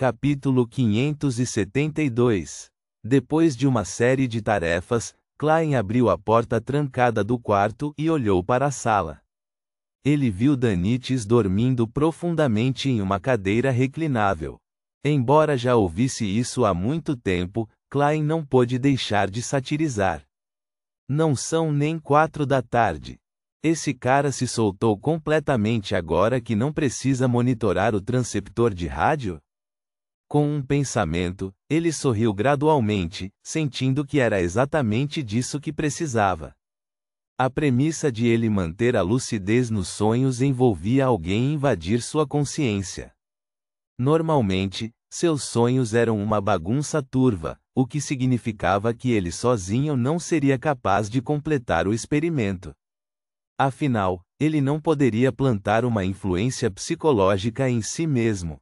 Capítulo 572. Depois de uma série de tarefas, Klein abriu a porta trancada do quarto e olhou para a sala. Ele viu Danites dormindo profundamente em uma cadeira reclinável. Embora já ouvisse isso há muito tempo, Klein não pôde deixar de satirizar. Não são nem 4 da tarde. Esse cara se soltou completamente agora que não precisa monitorar o transceptor de rádio? Com um pensamento, ele sorriu gradualmente, sentindo que era exatamente disso que precisava. A premissa de ele manter a lucidez nos sonhos envolvia alguém invadir sua consciência. Normalmente, seus sonhos eram uma bagunça turva, o que significava que ele sozinho não seria capaz de completar o experimento. Afinal, ele não poderia plantar uma influência psicológica em si mesmo.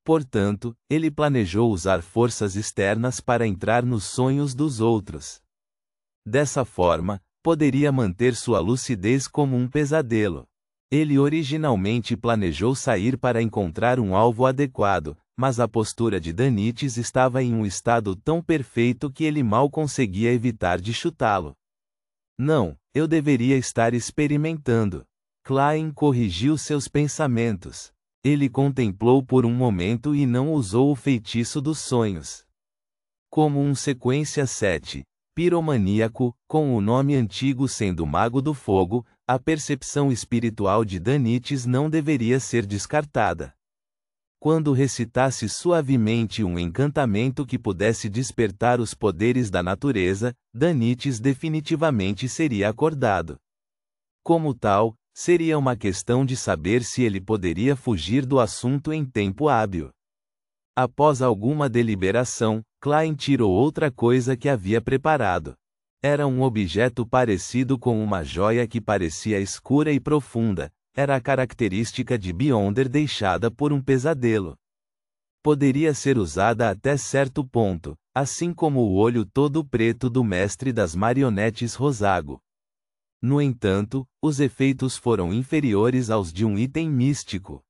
Portanto, ele planejou usar forças externas para entrar nos sonhos dos outros. Dessa forma, poderia manter sua lucidez como um pesadelo. Ele originalmente planejou sair para encontrar um alvo adequado, mas a postura de Danites estava em um estado tão perfeito que ele mal conseguia evitar de chutá-lo. Não, eu deveria estar experimentando. Klein corrigiu seus pensamentos. Ele contemplou por um momento e não usou o feitiço dos sonhos. Como um sequência 7, piromaníaco, com o nome antigo sendo Mago do Fogo, a percepção espiritual de Danites não deveria ser descartada. Quando recitasse suavemente um encantamento que pudesse despertar os poderes da natureza, Danites definitivamente seria acordado. Como tal, seria uma questão de saber se ele poderia fugir do assunto em tempo hábil. Após alguma deliberação, Klein tirou outra coisa que havia preparado. Era um objeto parecido com uma joia que parecia escura e profunda. Era a característica de Beyonder deixada por um pesadelo. Poderia ser usada até certo ponto, assim como o olho todo preto do mestre das marionetes Rosago. No entanto, os efeitos foram inferiores aos de um item místico.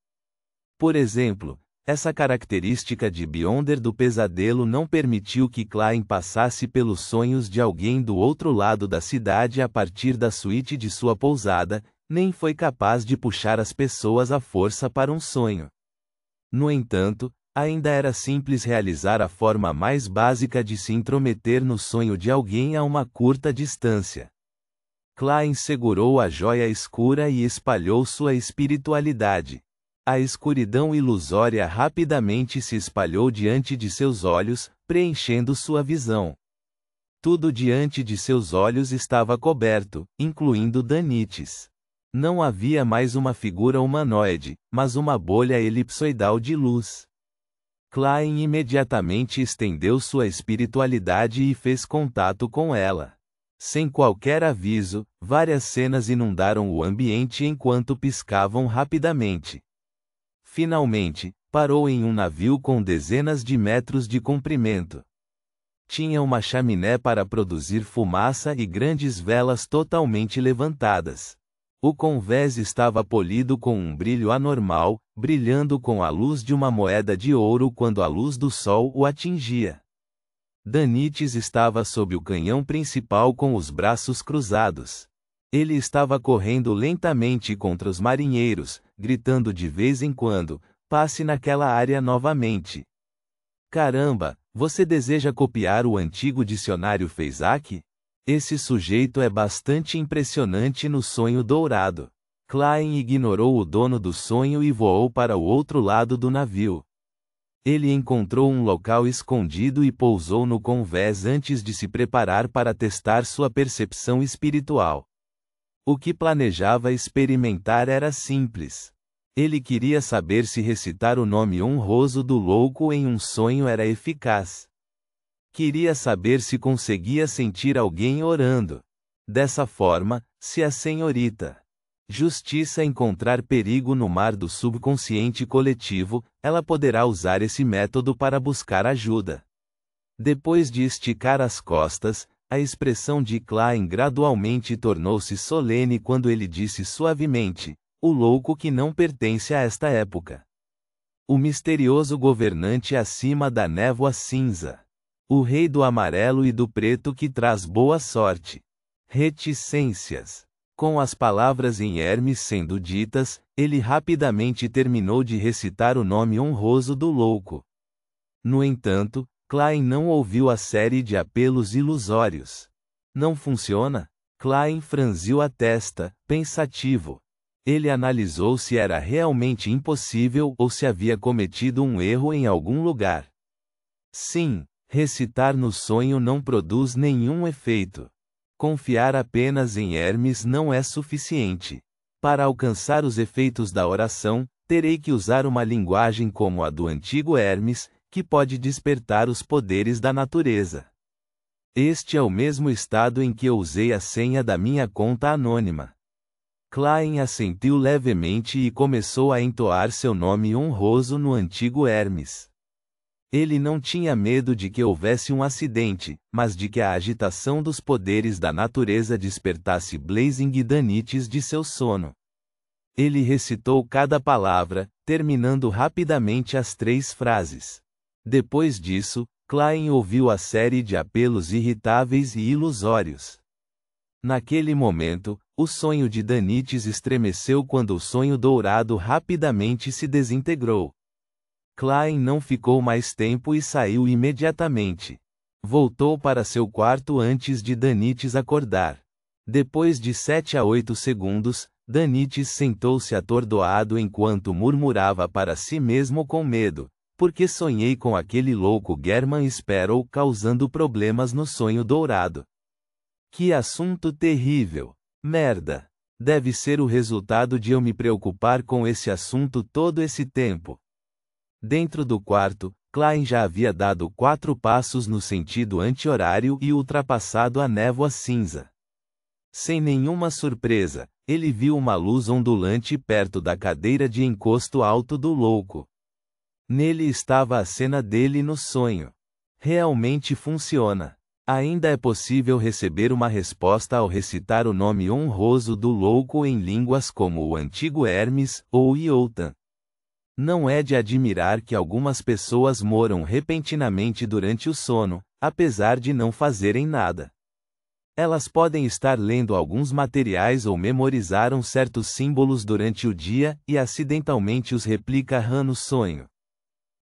Por exemplo, essa característica de Beyonder do pesadelo não permitiu que Klein passasse pelos sonhos de alguém do outro lado da cidade a partir da suíte de sua pousada, nem foi capaz de puxar as pessoas à força para um sonho. No entanto, ainda era simples realizar a forma mais básica de se intrometer no sonho de alguém a uma curta distância. Klein segurou a joia escura e espalhou sua espiritualidade. A escuridão ilusória rapidamente se espalhou diante de seus olhos, preenchendo sua visão. Tudo diante de seus olhos estava coberto, incluindo Danites. Não havia mais uma figura humanoide, mas uma bolha elipsoidal de luz. Klein imediatamente estendeu sua espiritualidade e fez contato com ela. Sem qualquer aviso, várias cenas inundaram o ambiente enquanto piscavam rapidamente. Finalmente, parou em um navio com dezenas de metros de comprimento. Tinha uma chaminé para produzir fumaça e grandes velas totalmente levantadas. O convés estava polido com um brilho anormal, brilhando com a luz de uma moeda de ouro quando a luz do sol o atingia. Danites estava sob o canhão principal com os braços cruzados. Ele estava correndo lentamente contra os marinheiros, gritando de vez em quando: "Passe naquela área novamente." Caramba, você deseja copiar o antigo dicionário Fezak? Esse sujeito é bastante impressionante no sonho dourado. Klein ignorou o dono do sonho e voou para o outro lado do navio. Ele encontrou um local escondido e pousou no convés antes de se preparar para testar sua percepção espiritual. O que planejava experimentar era simples. Ele queria saber se recitar o nome honroso do louco em um sonho era eficaz. Queria saber se conseguia sentir alguém orando. Dessa forma, se a senhorita Justiça encontrar perigo no mar do subconsciente coletivo, ela poderá usar esse método para buscar ajuda. Depois de esticar as costas, a expressão de Klein gradualmente tornou-se solene quando ele disse suavemente: "O louco que não pertence a esta época." O misterioso governante acima da névoa cinza. O rei do amarelo e do preto que traz boa sorte. Reticências. Com as palavras em Hermes sendo ditas, ele rapidamente terminou de recitar o nome honroso do louco. No entanto, Klein não ouviu a série de apelos ilusórios. Não funciona? Klein franziu a testa, pensativo. Ele analisou se era realmente impossível ou se havia cometido um erro em algum lugar. Sim, recitar no sonho não produz nenhum efeito. Confiar apenas em Hermes não é suficiente. Para alcançar os efeitos da oração, terei que usar uma linguagem como a do antigo Hermes, que pode despertar os poderes da natureza. Este é o mesmo estado em que eu usei a senha da minha conta anônima. Klein assentiu levemente e começou a entoar seu nome honroso no antigo Hermes. Ele não tinha medo de que houvesse um acidente, mas de que a agitação dos poderes da natureza despertasse Blazing Danites de seu sono. Ele recitou cada palavra, terminando rapidamente as 3 frases. Depois disso, Klein ouviu a série de apelos irritáveis e ilusórios. Naquele momento, o sonho de Danites estremeceu quando o sonho dourado rapidamente se desintegrou. Klein não ficou mais tempo e saiu imediatamente. Voltou para seu quarto antes de Danites acordar. Depois de 7 a 8 segundos, Danites sentou-se atordoado enquanto murmurava para si mesmo com medo, porque sonhei com aquele louco German Sparrow causando problemas no sonho dourado. Que assunto terrível! Merda! Deve ser o resultado de eu me preocupar com esse assunto todo esse tempo. Dentro do quarto, Klein já havia dado 4 passos no sentido anti-horário e ultrapassado a névoa cinza. Sem nenhuma surpresa, ele viu uma luz ondulante perto da cadeira de encosto alto do louco. Nele estava a cena dele no sonho. Realmente funciona. Ainda é possível receber uma resposta ao recitar o nome honroso do louco em línguas como o antigo Hermes ou Iotan. Não é de admirar que algumas pessoas moram repentinamente durante o sono, apesar de não fazerem nada. Elas podem estar lendo alguns materiais ou memorizaram certos símbolos durante o dia e acidentalmente os replica no sonho.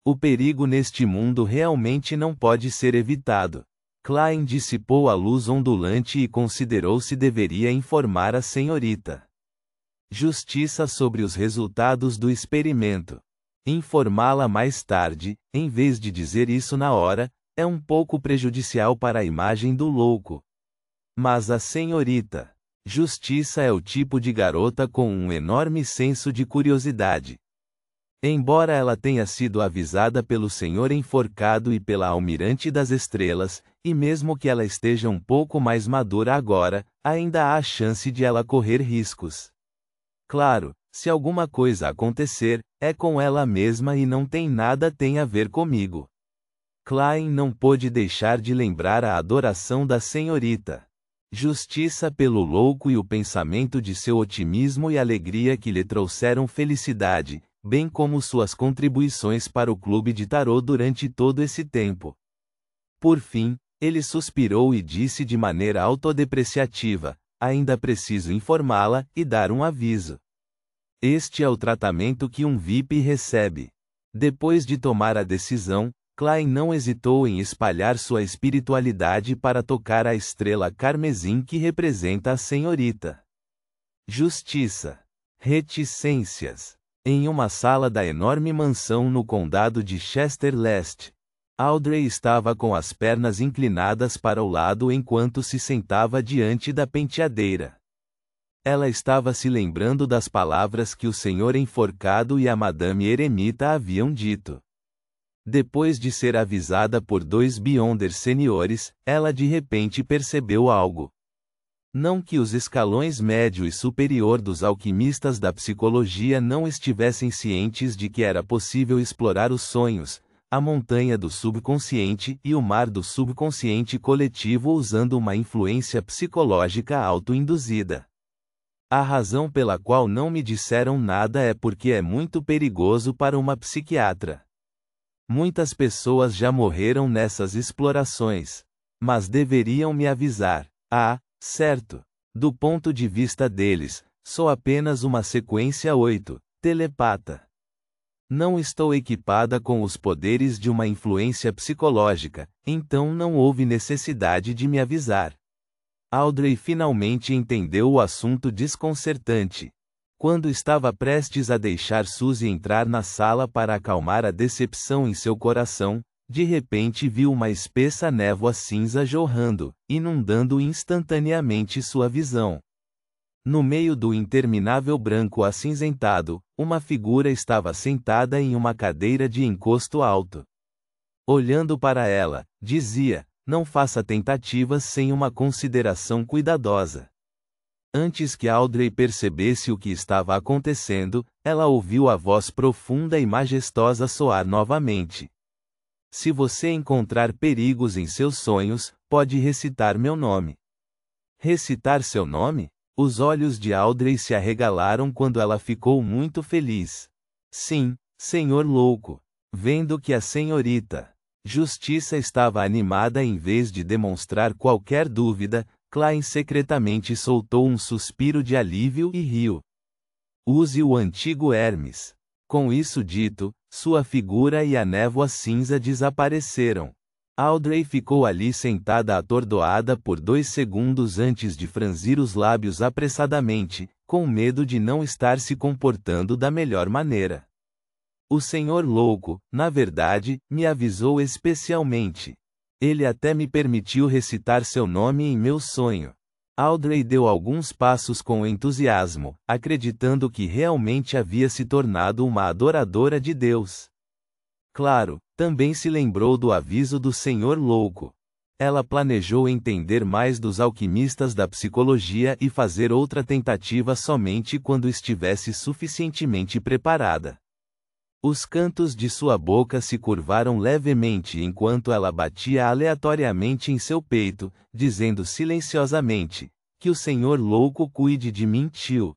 O perigo neste mundo realmente não pode ser evitado. Klein dissipou a luz ondulante e considerou se deveria informar a senhorita. Justiça sobre os resultados do experimento. Informá-la mais tarde, em vez de dizer isso na hora, é um pouco prejudicial para a imagem do louco. Mas a senhorita. Justiça é o tipo de garota com um enorme senso de curiosidade. Embora ela tenha sido avisada pelo senhor enforcado e pela almirante das estrelas, e mesmo que ela esteja um pouco mais madura agora, ainda há a chance de ela correr riscos. Claro, se alguma coisa acontecer, é com ela mesma e não tem nada a ver comigo. Klein não pôde deixar de lembrar a adoração da senhorita. Justiça pelo louco e o pensamento de seu otimismo e alegria que lhe trouxeram felicidade, bem como suas contribuições para o clube de tarô durante todo esse tempo. Por fim, ele suspirou e disse de maneira autodepreciativa: ainda preciso informá-la e dar um aviso. Este é o tratamento que um VIP recebe. Depois de tomar a decisão, Klein não hesitou em espalhar sua espiritualidade para tocar a estrela carmesim que representa a senhorita. Justiça. Reticências. Em uma sala da enorme mansão no condado de Chester Leste, Audrey estava com as pernas inclinadas para o lado enquanto se sentava diante da penteadeira. Ela estava se lembrando das palavras que o senhor enforcado e a madame eremita haviam dito. Depois de ser avisada por 2 Beyonders seniores, ela de repente percebeu algo. Não que os escalões médio e superior dos alquimistas da psicologia não estivessem cientes de que era possível explorar os sonhos, a montanha do subconsciente e o mar do subconsciente coletivo usando uma influência psicológica autoinduzida. A razão pela qual não me disseram nada é porque é muito perigoso para uma psiquiatra. Muitas pessoas já morreram nessas explorações. Mas deveriam me avisar. Ah, certo. Do ponto de vista deles, sou apenas uma sequência 8, telepata. Não estou equipada com os poderes de uma influência psicológica, então não houve necessidade de me avisar. Audrey finalmente entendeu o assunto desconcertante. Quando estava prestes a deixar Suzy entrar na sala para acalmar a decepção em seu coração, de repente viu uma espessa névoa cinza jorrando, inundando instantaneamente sua visão. No meio do interminável branco acinzentado, uma figura estava sentada em uma cadeira de encosto alto. Olhando para ela, dizia: "Não faça tentativas sem uma consideração cuidadosa." Antes que Audrey percebesse o que estava acontecendo, ela ouviu a voz profunda e majestosa soar novamente. "Se você encontrar perigos em seus sonhos, pode recitar meu nome." Recitar seu nome? Os olhos de Audrey se arregalaram quando ela ficou muito feliz. "Sim, senhor louco." Vendo que a senhorita Justiça estava animada em vez de demonstrar qualquer dúvida, Klein secretamente soltou um suspiro de alívio e riu. "Use o antigo Hermes." Com isso dito, sua figura e a névoa cinza desapareceram. Audrey ficou ali sentada atordoada por 2 segundos antes de franzir os lábios apressadamente, com medo de não estar se comportando da melhor maneira. "O senhor louco, na verdade, me avisou especialmente. Ele até me permitiu recitar seu nome em meu sonho." Audrey deu alguns passos com entusiasmo, acreditando que realmente havia se tornado uma adoradora de Deus. Claro, também se lembrou do aviso do senhor louco. Ela planejou entender mais dos alquimistas da psicologia e fazer outra tentativa somente quando estivesse suficientemente preparada. Os cantos de sua boca se curvaram levemente enquanto ela batia aleatoriamente em seu peito, dizendo silenciosamente: "Que o senhor louco cuide de mim, tio."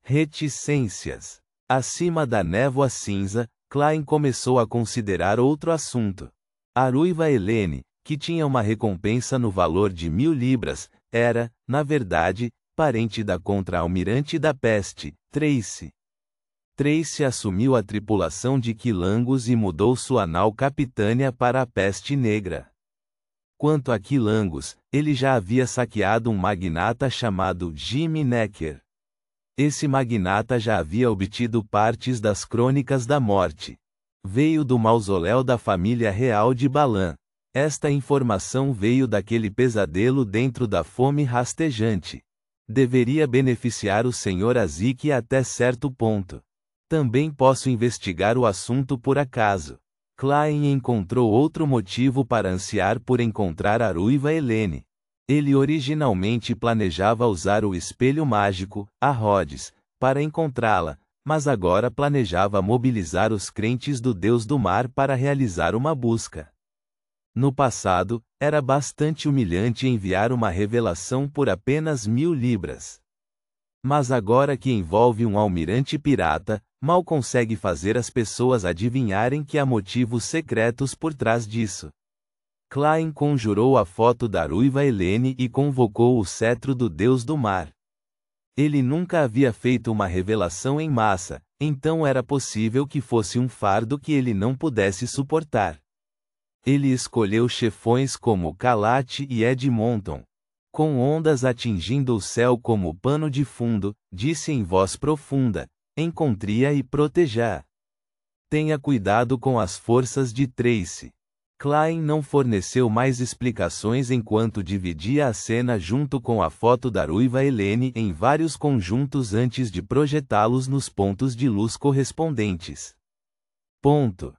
Reticências. Acima da névoa cinza, Klein começou a considerar outro assunto. A ruiva Helene, que tinha uma recompensa no valor de 1000 libras, era, na verdade, parente da contra-almirante da peste, Tracy. Tracy assumiu a tripulação de Quilangos e mudou sua nau capitânia para a Peste Negra. Quanto a Quilangos, ele já havia saqueado um magnata chamado Jimmy Necker. Esse magnata já havia obtido partes das Crônicas da Morte. Veio do mausoléu da família real de Balan. Esta informação veio daquele pesadelo dentro da fome rastejante. Deveria beneficiar o Sr. Azik até certo ponto. Também posso investigar o assunto por acaso. Klein encontrou outro motivo para ansiar por encontrar a ruiva Helene. Ele originalmente planejava usar o espelho mágico, a Rhodes, para encontrá-la, mas agora planejava mobilizar os crentes do Deus do Mar para realizar uma busca. No passado, era bastante humilhante enviar uma revelação por apenas 1000 libras. Mas agora que envolve um almirante pirata, mal consegue fazer as pessoas adivinharem que há motivos secretos por trás disso. Klein conjurou a foto da ruiva Helene e convocou o cetro do Deus do Mar. Ele nunca havia feito uma revelação em massa, então era possível que fosse um fardo que ele não pudesse suportar. Ele escolheu chefões como Calate e Edmonton. Com ondas atingindo o céu como pano de fundo, disse em voz profunda: "Encontre-a e proteja-a. Tenha cuidado com as forças de Tracy." Klein não forneceu mais explicações enquanto dividia a cena junto com a foto da ruiva Helene em vários conjuntos antes de projetá-los nos pontos de luz correspondentes. Ponto.